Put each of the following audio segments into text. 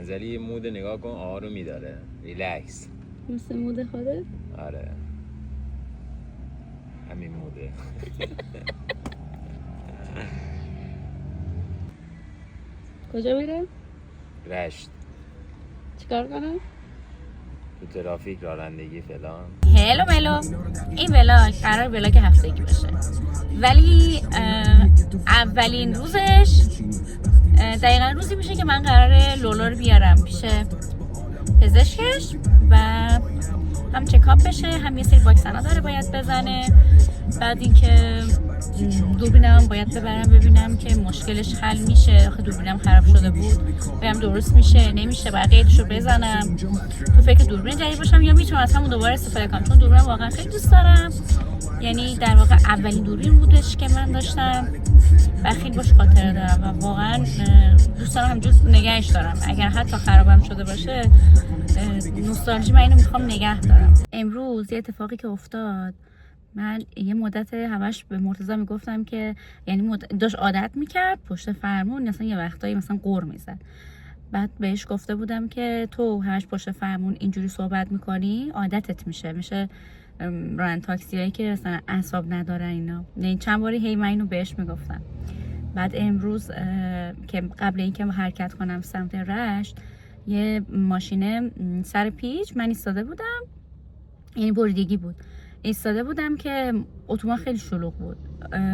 بذاری یه مود نگاه کن آرومی داره، ریلکس. مثل مود خودت؟ آره همین موده. کجا میره؟ رشت. چیکار کنم؟ تو ترافیک رانندگی فلان. هلو ملو، این ولاگ قرار ولاگ هفتگی باشه، ولی اولین روزش دقیقا روزی میشه که من قراره لولا رو بیارم پیش پزشکش و هم چکاپ بشه، هم یه سری واکسنا داره باید بزنه. بعد اینکه دوربینم باید ببرم ببینم که مشکلش حل میشه. آخه دوربینم خراب شده بود، ببینم درست میشه نمیشه، باید قیدشو بزنم. تو فکر دوربین جدید باشم یا میتونم از همون دوباره استفاده کنم، چون دوربینم واقعا خیلی دوست دارم. یعنی در واقع اولین دوربین بودش که من داشتم و خیلی باش خاطره دارم و واقعا دوست دارم همجور نگهش دارم. اگر حتی خرابم شده باشه نوستالژی من اینو میخوام نگه دارم. امروز یه اتفاقی که افتاد، من یه مدت همش به مرتضی میگفتم که یعنی داشت عادت میکرد پشت فرمون مثلا یه وقتایی مثلا غر میزد. بعد بهش گفته بودم که تو همش پشت فرمون اینجوری صحبت میکنی عادتت میشه راننده تاکسیایی که مثلا اعصاب ندارن اینا. یعنی چند باری هی من اینو بهش میگفتم. بعد امروز که قبل اینکه حرکت کنم سمت رشت، یه ماشینه سر پیچ من ایستاده بودم، یعنی بریدگی بود، ایستاده بودم که اتوبان خیلی شلوغ بود،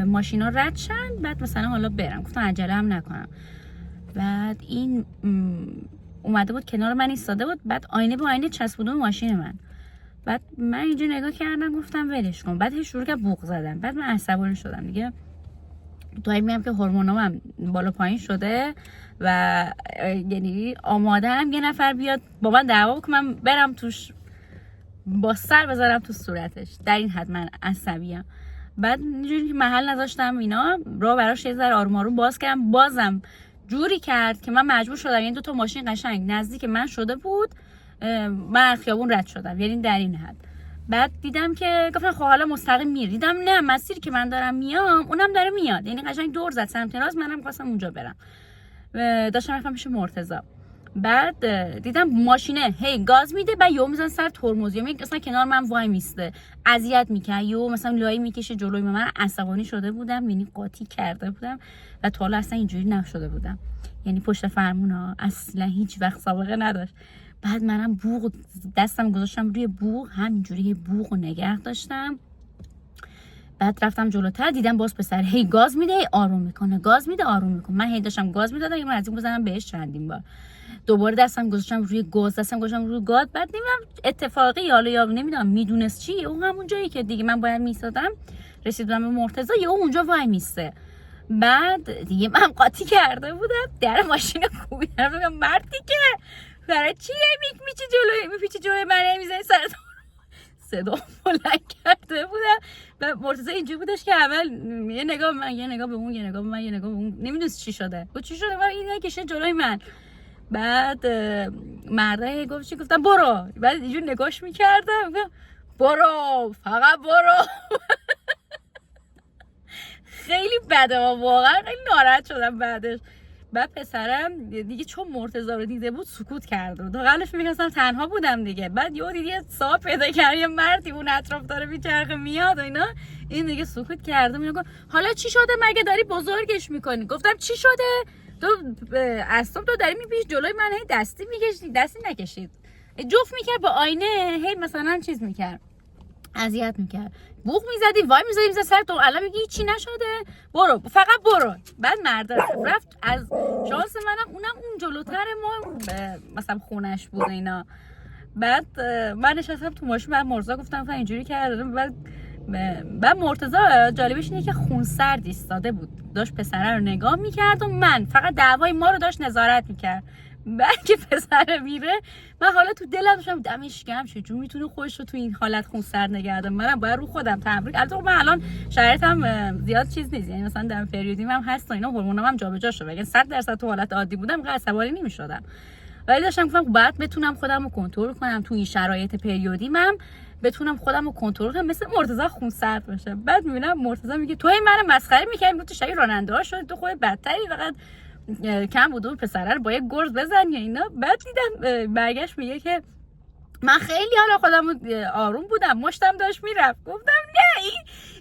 ماشینا رد شن. بعد مثلا حالا برم، گفتم عجله هم نکنم. بعد این اومده بود کنار من ایستاده بود، بعد آینه به آینه چسبوده ماشین من. بعد من اینجا نگاه کردم گفتم ولش کن. بعد شروع کرد بوق زدن. بعد من عصبانی شدم دیگه. تو میگم که هورمونام بالا پایین شده و یعنی آماده‌ام یه نفر بیاد با من دعوا کنه، من برم توش با سر بذارم تو صورتش. در این حد من عصبیم. بعد اینجوری که محل نذاشتم اینا، راه براش یه ذره آروم آروم باز کردم، بازم جوری کرد که من مجبور شدم، یعنی 2 تا ماشین قشنگ نزدیک من شده بود، من از خیابون رد شدم، یعنی در این حد. بعد دیدم که گفتم خب حالا مستقیم میری، دیدم نه، مسیری که من دارم میام اونم داره میاد، یعنی قشنگ دور زد سمت راست، منم خواستم اونجا برم. داشتم رفتم پیش مرتضی. بعد دیدم ماشینه هی گاز میده، بعد یهو میزنه سر ترمز، یعنی مثلا کنار من وای میسته، اذیت میکنه، یهو مثلا لای میکشه جلوی من. عصبانی شده بودم، یعنی قاطی کرده بودم و تا حالا اصلا اینجوری نشده بودم، یعنی پشت فرمونا اصلا هیچ وقت سابقه نداشت. بعد منم بوق دستم گذاشتم روی بوق، همینجوری بوق رو نگه داشتم. بعد رفتم جلوتر، دیدم باز پسر هی گاز میده، هی آروم میکنه، گاز میده آروم میکنه. من هی داشتم گاز میدادم، یه من از این بزنم بهش چندین بار. دوباره دستم گذاشتم روی گاز، بعد نمیدونم اتفاقی یا نمیدونم میدونست چی، اون همون جایی که دیگه من باید میسادم رسیدم به مرتضی، یا اونجا وای میسته. بعد دیگه من قاطی کرده بودم، در ماشین کوبیدم، میگم مردی که برای چی میپیچی جلوی من نمیزنی سر صدا بلند کرده بودم. و مرتضی اینجوری بودش که اول یه نگاه به من، یه نگاه به اون، یه نگاه به من، یه نگاه به اون، نمیدونست چی شده و این کشه جلوی من. بعد مرده گفت چی، گفتم برو. بعد اینجوری نگاش میکردم، برو فقط برو. خیلی بده واقعا، خیلی ناراحت شدم بعدش. بعد پسرم دیگه چون مرتضی رو دیده بود سکوت کرد. تا قبلش میگفتم تنها بودم دیگه. بعد یهو دیدی صاحب پیدا کرد، یه مردی اون اطراف داره میچرخه میاد و اینا، این دیگه سکوت کرد. میگم حالا چی شده، مگه داری بزرگش میکنی؟ گفتم چی شده؟ تو اصلا تو داری میپیش جلوی من، هی دستی میکشید، دستی نکشید، جفت میکرد با آینه، هی مثلا چیز میکرد، اذیت میکرد، بوق میزدی، وای میزدی سر تو، الان میگی چی نشده، برو فقط برو. بعد مرد رفت. از شانس منم اونم اون جلوتر ما مثلا خونش بود اینا. بعد من نشستم تو ماشین، بعد مرتضی گفتم اینجوری کردم. بعد مرتضی جالبش اینه که خونسرد ایستاده بود، داشت پسره رو نگاه میکرد و من فقط دعوای ما رو داشت نظارت میکرد. بعد که پسره میره، من حالا تو دلم داشتم دمش گرم شه، چون میتونه خودش رو تو این حالت خونسرد نگه داره. منم باید رو خودم تمرین. البته من الان شرایطم زیاد چیز نیست، یعنی مثلا در پریودیم هم هست و اینا، هورمونام هم جابجا شده، اگه 100% تو حالت عادی بودم اینقدر عصبانی نمیشدم. ولی داشتم گفتم باید بتونم خودم رو کنترل کنم تو این شرایط پریودیمم، بتونم خودم رو کنترل کنم، مثل مرتضی خونسرد باشه. بعد میبینم مرتضی میگه تو من مسخره می‌کردی، تو شبیه راننده ها شدی، تو خودت بدتری، فقط کم بود و پسره رو با یه گرز بزن یا اینا. بعد دیدم برگشت میگه که من خیلی حالا خودم آروم بودم، مشتم داشت میرفت. گفتم نه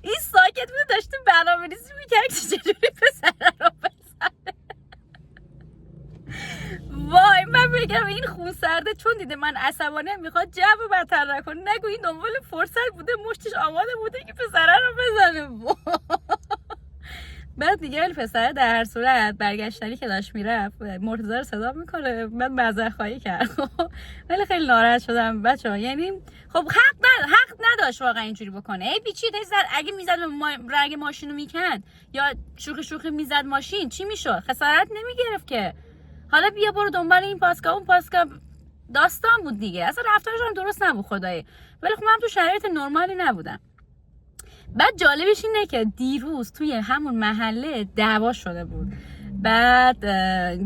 این ساکت بود، داشته برنامه‌ریزی میکرد که چجوری پسره رو بزنه. وای من بگم این خونسرده چون دیده من عصبانیم میخواد جو بدتر نکنه، نگو این دنبال فرصت بوده، مشتش آماده بوده که پسره رو بزنه. بعد دیگه پسره در هر صورت برگشتنی که داشت میرفت مرتضی رو صدا میکنه، بعد معذرت خواهی کرد. ولی خیلی ناراحت شدم بچه‌ها. یعنی خب حق نداشت واقعا اینجوری بکنه. ای پیچید اگه میزد به رگ ماشین رو میکند یا شوخی میزد ماشین چی میشد؟ خسارت نمیگرفت که. حالا بیا برو دنبال این پاسکا اون پاسکا، داستان بود دیگه. اصلا رفتارش هم درست نبود خدایی. ولی خب من تو شرایط نرمالی نبودم. بعد جالبش اینه که دیروز توی همون محله دعوا شده بود. بعد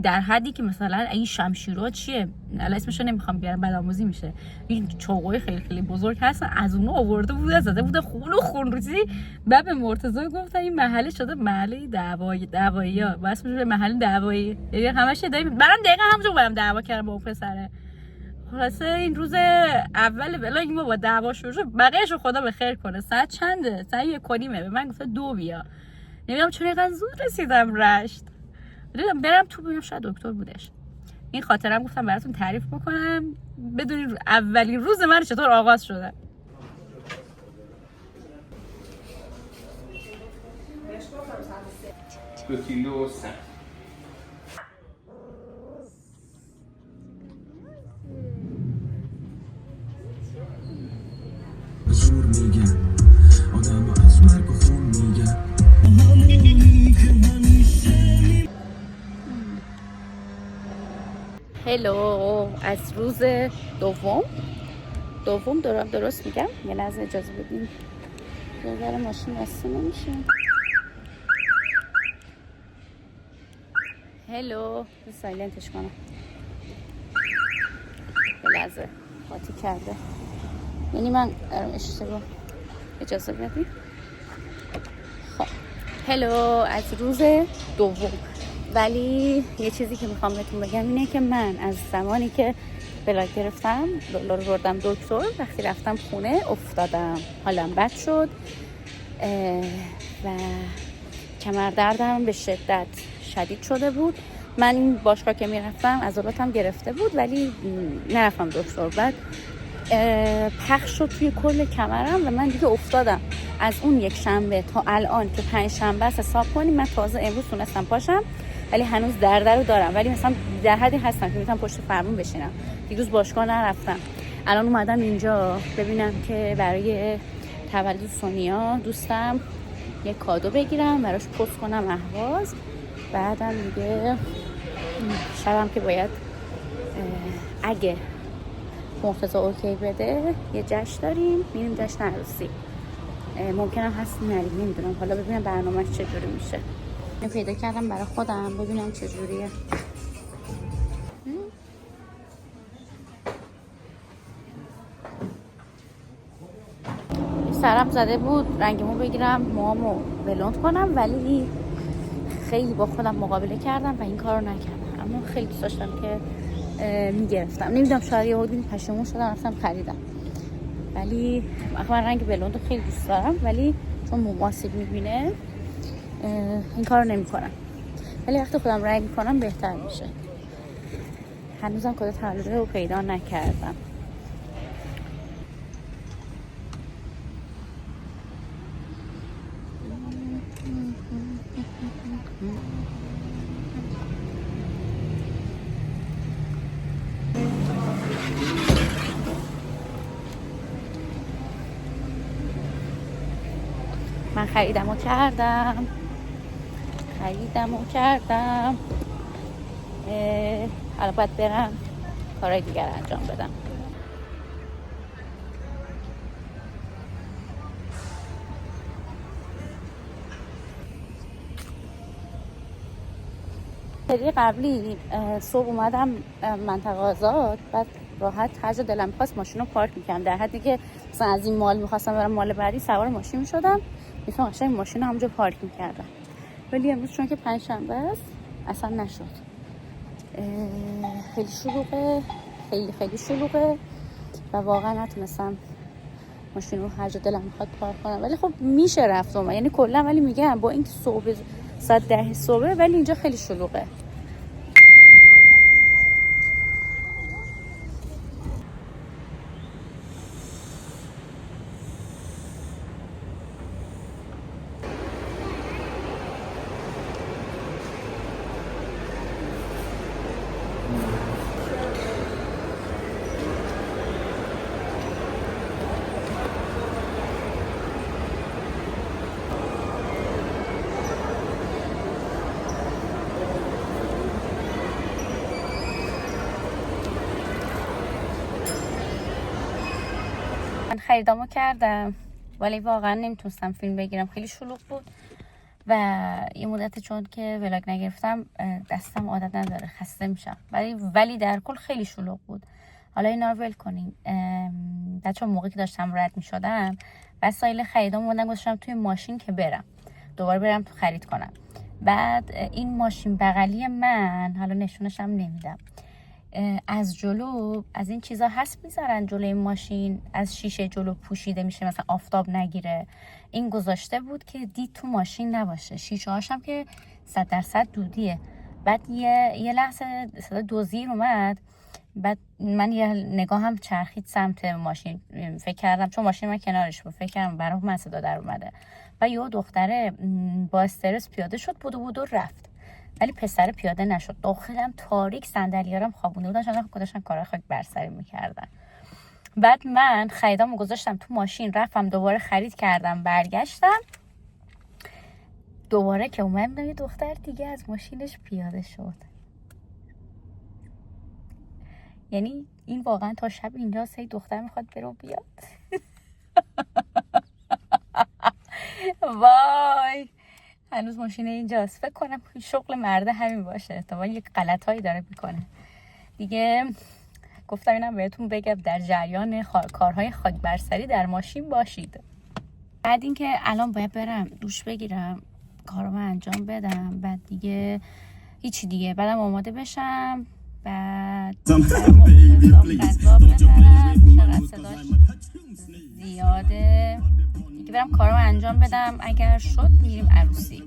در حدی که مثلا این شمشیرها چیه، الان اسمشو نمیخوام بیارم بدآموزی میشه، این چوغای خیلی خیلی بزرگ هستن، از اونو آورده بود زده بود خون روزی. بعد به مرتضی گفتن این محله شده محله دعوایی ها، واسه به محله دعوایی، یعنی همش داریم. منم دقیقاً همونجا بودم دعوا کردم با اون پسره. خلاصه این روز اول بلاگ ما با دعوا شروع شد. بقیه‌شو خدا به خیر کنه. ساعت چنده؟ ساعت 1:30 به من گفت 2 بیا. نمیدونم چون اینقدر زود رسیدم رشت. دیدم برم تو ببینم شاید دکتر بودش. این خاطرم گفتم براتون تعریف بکنم بدونید اولین روز من چطور آغاز شده. کیلو سن زور میگن آدم از مرگ و خون میگن. هلو از روز دوم دارم درست میگم. یه لحظه اجازه بدین یه ماشین واسه نمیشه. هلو سایلنتش کنم یه لحظه قاطی کرده، یعنی من اشتباه. اجازه بدین. خب هلو از روز دوم. ولی یه چیزی که میخوام بهتون بگم اینه که من از زمانی که بلاک گرفتم دلار بردم دکتر، وقتی رفتم خونه افتادم، حالم بد شد و کمر دردم به شدت شدید شده بود. من این باشگاه که میرفتم عضلاتم گرفته بود ولی نرفتم دکتر. بعد پخش شد توی کل کمرم و من دیگه افتادم. از اون یک شنبه تا الان که 5 شنبه است حساب کنیم، من تازه امروز تونستم پاشم ولی هنوز درد رو دارم. ولی مثلا در حدی هستم که میتونم پشت فرمون بشینم. دیروز باشگاه نرفتم. الان اومدم اینجا ببینم که برای تولد سونیا دوستم یه کادو بگیرم براش پست کنم اهواز. بعدم دیگه شبم که باید اگه مرتضی اوکی بده یه جشن داریم، میریم جشن عروسی. ممکنم هست نریم، نمیدونم. حالا ببینم برنامه‌اش چجوری میشه. پیدا کردم برای خودم ببینم چجوریه. سرم زده بود رنگمو بگیرم موامو بلوند کنم ولی خیلی با خودم مقابله کردم و این کارو نکردم. اما خیلی دوست داشتم که میگرفتم. نمیدونم شاید یهودی پشیمون شدم رفتم خریدم. ولی من رنگ بلوند رو خیلی دوست دارم ولی چون موم آسیب میبینه این کارو نمیکنم. ولی وقتی خودم رنگ میکنم بهتر میشه. هنوزم کد تولد رو پیدا نکردم. من خریدم و کردم. حالا باید برم کارهای دیگر انجام بدم. سری قبلی صبح اومدم منطقه آزاد، بعد راحت هر جا دلم خواست ماشین رو پارک میکردم. در حدی که مثلا از این مال میخواستم برم مال بعدی سوار ماشین میشدم، میتونم قشنگ ماشین رو همونجا پارک میکردم. ولی امروز چون که 5 شنبه است اصلا نشد. خیلی شلوغه، خیلی شلوغه و واقعا نتونستم ماشین رو هر جا دلم میخواد پارک کنم، ولی خب میشه رفت اومد، یعنی کلا. ولی میگم با این صبح ساعت 10 صبح ولی اینجا خیلی شلوغه. من خریدامو کردم ولی واقعا نمیتونستم فیلم بگیرم، خیلی شلوغ بود و یه مدت چون که ولاگ نگرفتم دستم عادت نداره، خسته میشم. ولی در کل خیلی شلوغ بود. حالا اینا رو ول کنیم. بچه موقعی که داشتم رد میشدم وسایل خریدام اومدن گذاشتم توی ماشین که دوباره برم تو خرید کنم. بعد این ماشین بغلی من، حالا نشونش هم نمیدم، از جلو از این چیزا هست میذارن جلوی ماشین، از شیشه جلو پوشیده میشه مثلا آفتاب نگیره. این گذاشته بود که دید تو ماشین نباشه. شیشه هاشم که 100% دودیه. بعد یه لحظه صدا دوزیر اومد، بعد من یه نگاه هم چرخید سمت ماشین، فکر کردم چون ماشین من کنارش بود، فکر کردم برای من صدا در اومده و یه دختره با استرس پیاده شد، بودو رفت. ولی پسر پیاده نشد. داخلم تاریک، صندلیارم خوابونده بودن، چون داشتن کارهای خاک برسری میکردن. بعد من خریدامو گذاشتم تو ماشین، رفتم دوباره خرید کردم، برگشتم دوباره که اومدم یه دختر دیگه از ماشینش پیاده شد. یعنی این واقعا تا شب اینجا سه دختر میخواد برو بیاد. وای هنوز ماشین اینجاست. فکر کنم شغل مرده همین باشه، تا یک غلطایی داره میکنه دیگه. گفتم اینم بهتون بگم در جریان کارهای خاک برسری در ماشین باشید. بعد اینکه الان باید برم دوش بگیرم، کارامو انجام بدم، بعد دیگه هیچی دیگه، بعدم آماده بشم، بعد غذا ببرم، چقدر صداش زیاده دیگه، برم کارامو انجام بدم. اگر شد میریم عروسی.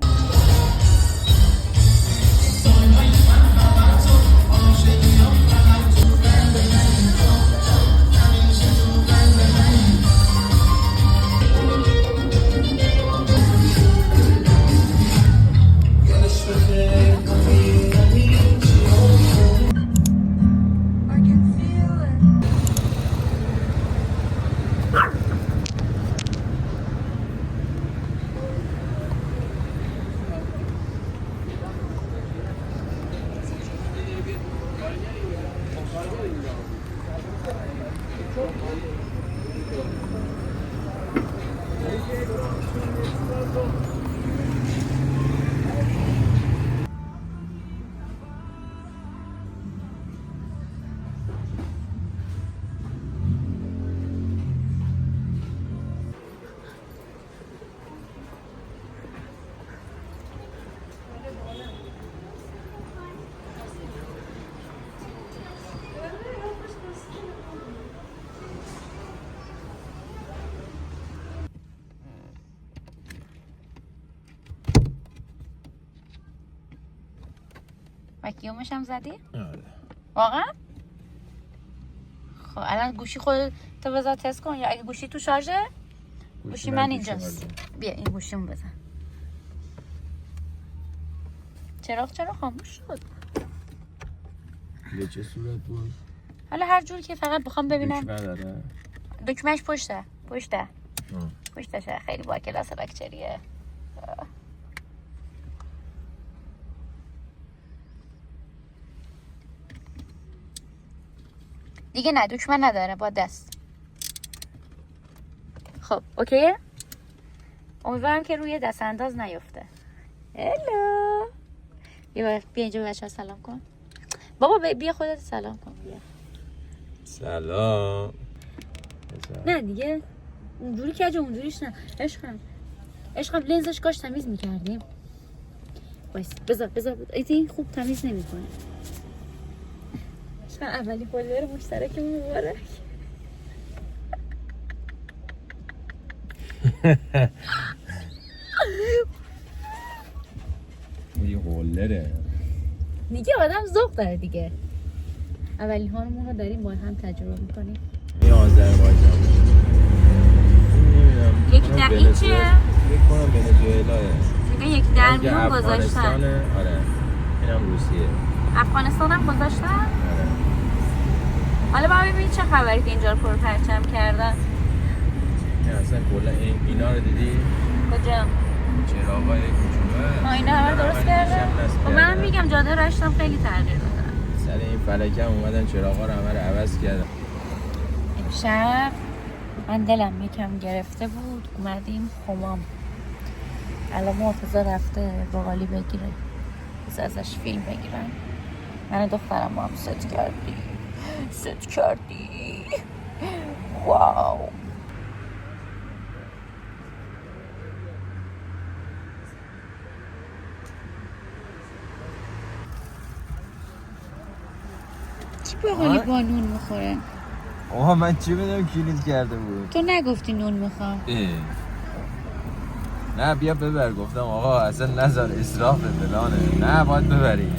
مکیومش هم زدی؟ آره. واقعا؟ خب الان گوشی خودت تو بذار تست کن، یا اگه گوشی تو شارژه؟ گوشی من اینجاست. بیا این گوشیمو بزن. چرا خاموش شد؟ به چه صورت بود؟ حالا هر جوری که فقط بخوام ببینم. دکمه داره؟ دکمهش پشتشه. خیلی با کلاس لکچریه. دیگه نه دکمه نداره، با دست. خب اوکیه؟ امیدوارم که روی دست انداز نیفته. هلو بیا اینجا بچه ها سلام کن. بابا بیا خودت سلام کن. بیا سلام. نه دیگه اونجوری که اونجوریش نه. عشقم لنزش کاش تمیز میکردیم. بذار این خوب تمیز نمیکنه. شما اولی فالوور مشترکمون مبارک. این هولره دیگه آدم ذوق داره دیگه. اولی هامون رو داریم با هم تجربه میکنیم. این آذربایجان نمیدونم یک این چیه؟ فکر کنم ونزوئلاه. دیگه یک درمیون گذاشتن. آره اینم روسیه. افغانستان هم گذاشتن؟ آره. حالا باید ببینید چه خبری که اینجا رو پر پرچم کردن. نه اصلا کلا اینا رو دیدی؟ کجا؟ چراغای کوچولو. اینا همه درست کردن؟ خب منم میگم جاده رشتم خیلی تغییر دادن. سر این فلکه اومدن چراغا رو همه رو عوض کردن. امشب من دلم یکم گرفته بود اومدیم خمام. الان مرتضی رفته باقالی بگیره بس ازش فیلم بگیرن. من و دخترم با هم ست کردی واو. چی باقالی با نون میخوره؟ آها من چی بدم کلید کرده بود. تو نگفتی نون میخوام. نه بیا ببر. گفتم آقا اصلا نذار اسراف فلانه. نه باید ببری.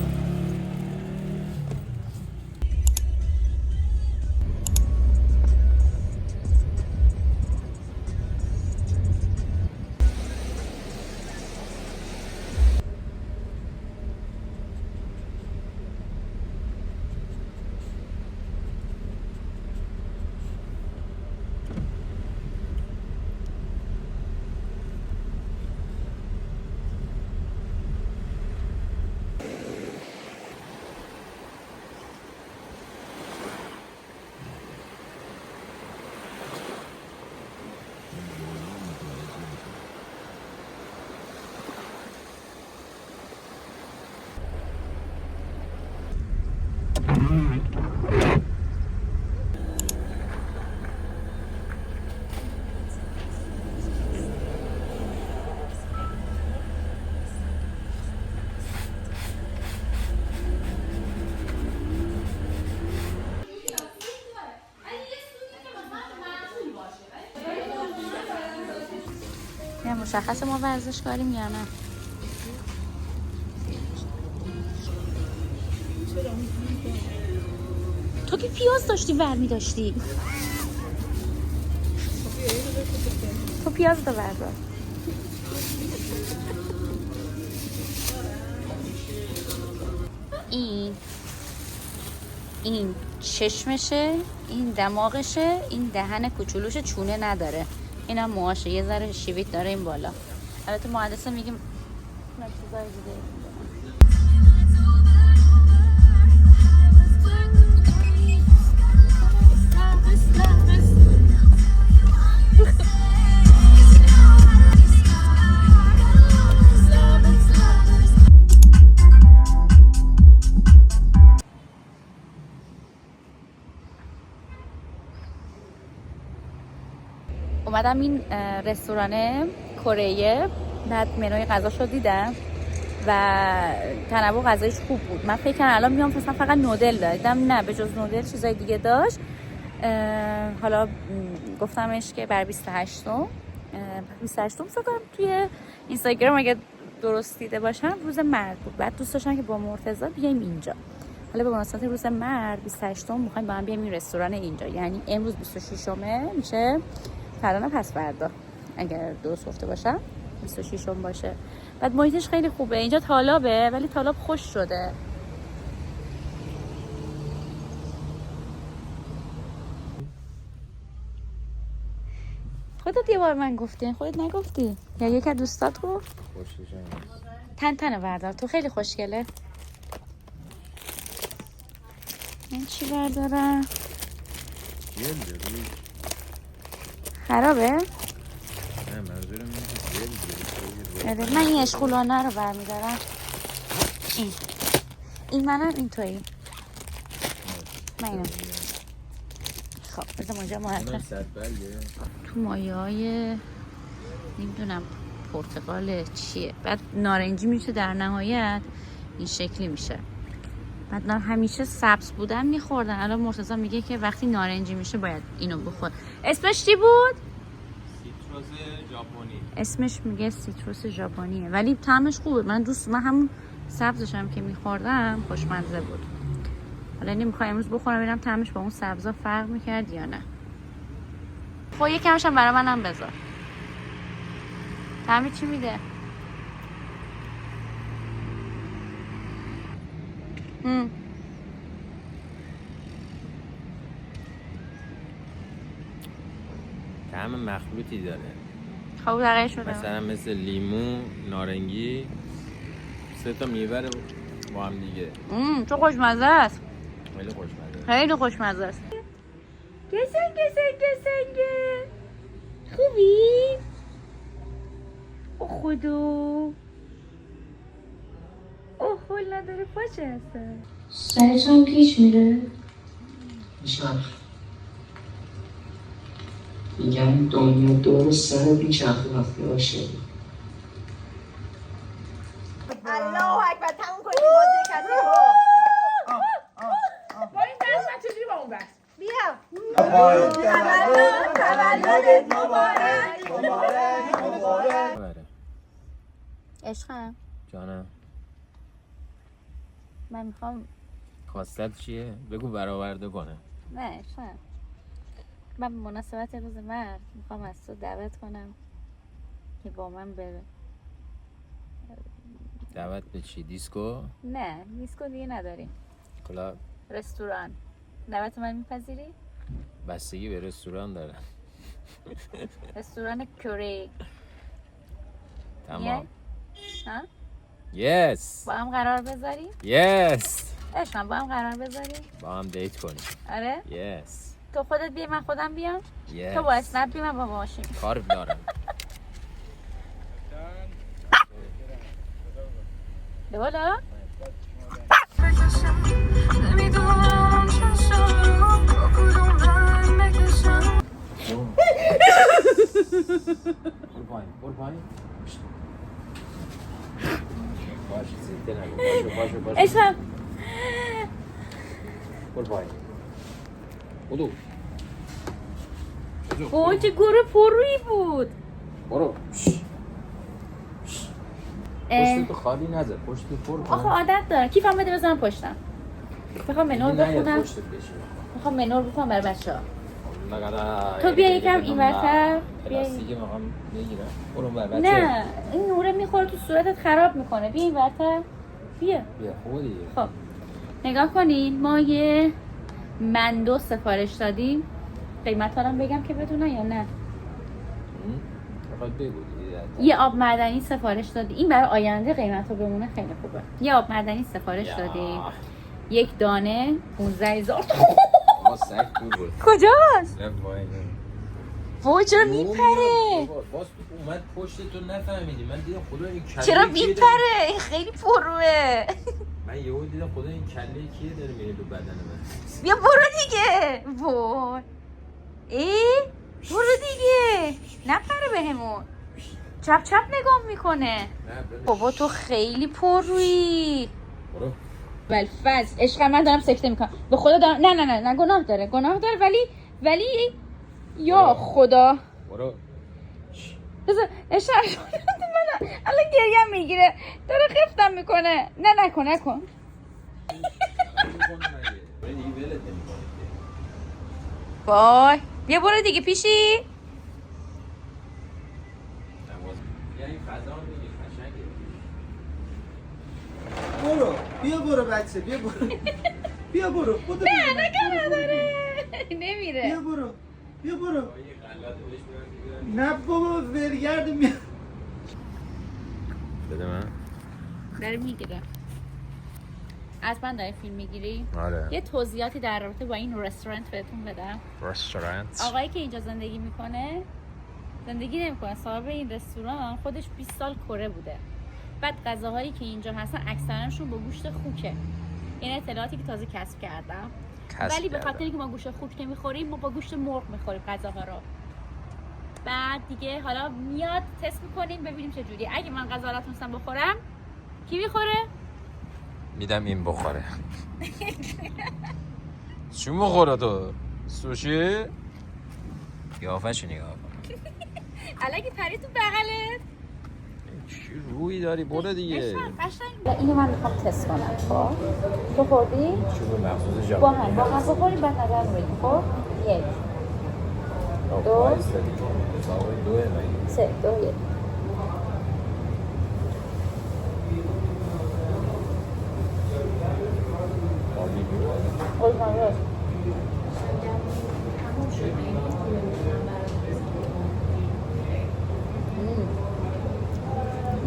یا مشخص ما ورزشکاریم یا نه؟ تو که پیاز داشتی ورمی داشتی. تو پیاز دو بردار. این چشمشه، این دماغشه، این دهن کوچولوشه، چونه نداره. اینم موهاشه، یه ذره شیویت داره این بالا. البته مهندسه میگیم من چیزای دیگه اومدم این رستوران کره بعد منوی غذاشو دیدم و تنوع غذایش خوب بود. من فکر کردم الان میام فقط نودل دادم، نه به جز نودل چیزای دیگه داشت. حالا گفتمش که بر 28م فکر کنم توی اینستاگرام اگه درست دیده باشم روز مرد بود. بعد دوست داشتم که با مرتضی بیایم اینجا. حالا به مناسبت روز مرد 28م میخوایم با هم بیایم این رستوران اینجا. یعنی امروز 26مه میشه فردا نه پس فردا اگر درست گفته باشم 26م باشه. بعد محیطش خیلی خوبه اینجا، تالابه ولی تالاب خوش شده. خودت یه بار من گفتی، خودت نگفتی یا یک از دوستات گفت؟ تن بردار، تو خیلی خوشگله. این چی بردارم؟ خرابه؟ نه منظورم اینه که من این اشغولانه رو برمیدارم. این منم این تویی. من اینم. خب بذار اونجا تو مایه های نمیدونم پرتقال چیه، بعد نارنجی میشه در نهایت این شکلی میشه. بعد همیشه سبز بودن میخوردن، الان مرتضی میگه که وقتی نارنجی میشه باید اینو بخور. اسمش چی بود؟ سیتروس ژاپنی. اسمش میگه سیتروس ژاپنیه ولی طعمش خوبه. من همون سبزشم که میخوردم خوشمزه بود. حالا نمیخوام امروز بخورم ببینم طعمش با اون سبزا فرق میکرد یا نه. خب یکمش هم برای منم بذار. طعمی چی میده؟ طعم مخلوطی داره. خب دقیق شده مثلا مثل لیمو، نارنگی، 3 تا میوه رو با هم دیگه. چه خوشمزه است. خیلی خوشمزه. خیلی خوشمزه است. گسنگه خوبی؟ او خدا او خل نداره پاچه هستن. سرتون پیش میره؟ میشم میگن دنیا دور سر بیچرخه وقتی عاشقی. الله اکبر تموم کنیم بازی کسی رو. با این دست من چجوری با اون بست؟ بیا تولدت مبارک. عشقم جانم من میخوام خواستت چیه؟ بگو برآورده کنه. نه عشقم من به مناسبت روز مرد میخوام از تو دعوت کنم که با من بره. دعوت به چی؟ دیسکو؟ نه دیسکو دیگه نداریم. کلاب؟ رستوران. دعوت من میپذیری؟ بستگی به رستوران داره. رستوران کره. تمام. ها؟ یس. با هم قرار بذاریم؟ یس. عشقم با هم قرار بذاریم؟ با هم دیت کنیم. آره؟ یس. تو خودت بیا من خودم بیام؟ یس. تو با اسنپ بیا من با ماشین. کار دارم. به بالا؟ برو پایین. باشه زیده نگو. باشه. عشقم برو پایین. بودو. وای چه گوره پرویی بود. برو. پشتتو خالی نذار. پشتتو پر کن. آخه عادت دارم کیفم بده بزنم پشتم. میخوام منو رو بخونم. میخوام منو رو بخونم برای بچه‌ها. تو بیا یکم این ورتر. بیا دیگه میخوام بگیرم. برو بر بچه. نه این نوره میخوره تو صورتت خراب میکنه. بیا این ورتر. بیا خوبه دیگه. خب نگاه کنین ما یه مندو سفارش دادیم. قیمت هم بگم که بدونن یا نه؟ بگو دیگه. یه آب معدنی سفارش دادیم. این برای آینده قیمت رو بمونه خیلی خوبه. یه آب معدنی سفارش دادیم. یک دانه 15,000 ما سگ دور بود. کجاست؟ نه وای. وای چرا میپره؟ باز اومد پشت تو نفهمیدی. من دیدم خدا این کله چرا میپره؟ این خیلی پروه. من یهو دیدم خدا این کله کیه داره میره تو بدن من. بیا برو دیگه. وای برو دیگه. نپره بهمون. چپ چپ نگاه میکنه. بابا تو خیلی پرویی. برو. ولی فز عشق من دارم سکته میکنم به خدا دارم. نه گناه داره ولی یا خدا برو. بذار عشق من الان گریم میگیره داره خفتم میکنه. نکن وای بیا برو دیگه پیشی. برو بچه بیا برو خودت. نه نداره نمیره. بیا برو نه بابا ورگرد میاد. بده من. داره میگیره. از من داری فیلم میگیری؟ آره. یه توضیحاتی در رابطه با این رستوران بهتون بدم. رستورانت. آقایی که اینجا زندگی نمیکنه صاحب این رستوران خودش 20 سال کره بوده. بعد غذاهایی که اینجا هستن اکثرشون با گوشت خوکه. این اطلاعاتی که تازه کسب کردم. ولی به خاطر اینکه ما گوشت خوک نمیخوریم ما با گوشت مرغ میخوریم غذاها رو. بعد دیگه حالا میاد تست میکنیم ببینیم چه جوری. اگه من غذا رو تونستم بخورم کی میخوره؟ میدم این بخوره. چی بخوره تو؟ سوشی؟ قیافه‌شو نگاه کن. الکی پری تو بغلت. چی روی داری؟ برو دیگه. قشنگ. اینو من میخوام تست کنم. خب تو خوردی؟ چوب مخصوص با ژاپنی. هم بخوری بعد نظر بدیم. خب 1 دو 3 2 1 قربان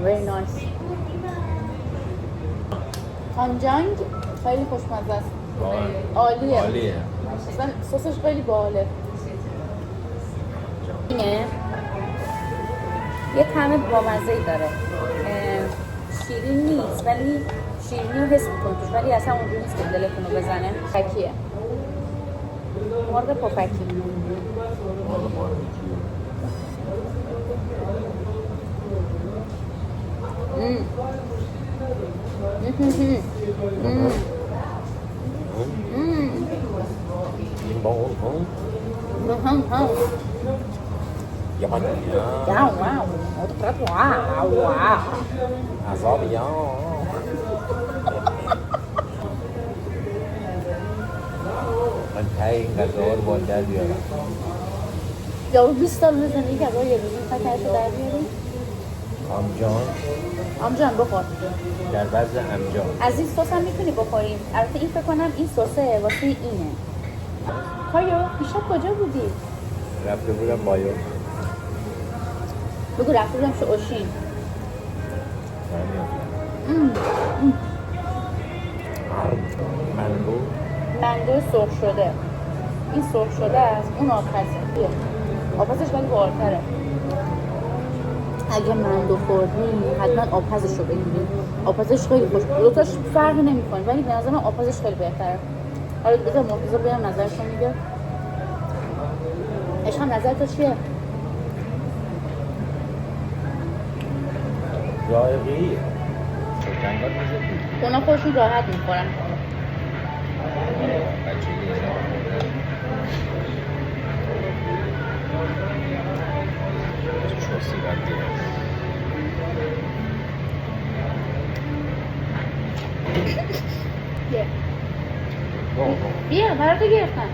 very nice. خانجانگ خیلی خوشمزه است. عالیه. عالیه. اصلا سسش خیلی باحاله. اینه یه طعم بامزه‌ای داره. شیرین نیست ولی شیرینی رو حس می‌کنی توش، ولی اصلا اونجوری نیست که دلتون رو بزنه. پکیه. مرغ پفکی. من تای این غذاها رو باید در بیارم. یارو 20 سال زندگی کرد یه روزی میخواد تایشو در بیاری؟ آمجان بخور. در وضع امجان. از این سس هم میتونی بخوریم. البته این فکر کنم این سسه واسه اینه. کایو دیشب کجا بودی؟ رفته بودم بایو. بگو رفته بودم شوشین. منگو سرخ شده. این سرخ شده است. اون آبپزه. آبپزش ولی بالاتره. اگه منگو خوردیم حتما آبپزش رو بگیریم. آبپزش خیلی خوش. دوتاش فرقی نمی‌کنه ولی به نظر من آبپزش خیلی بهتره. حالا بذار مرتضی بیام نظرشو میگه. عشقم نظر تو چیه؟ رایقی شکنگات میزدی؟ اونا خودشون راحت میخورن. چوسی بردی بیا برای تو گرفتم.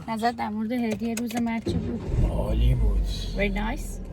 نظر در مورد هدیه روز مرد چی بود؟ عالی بود. Very nice.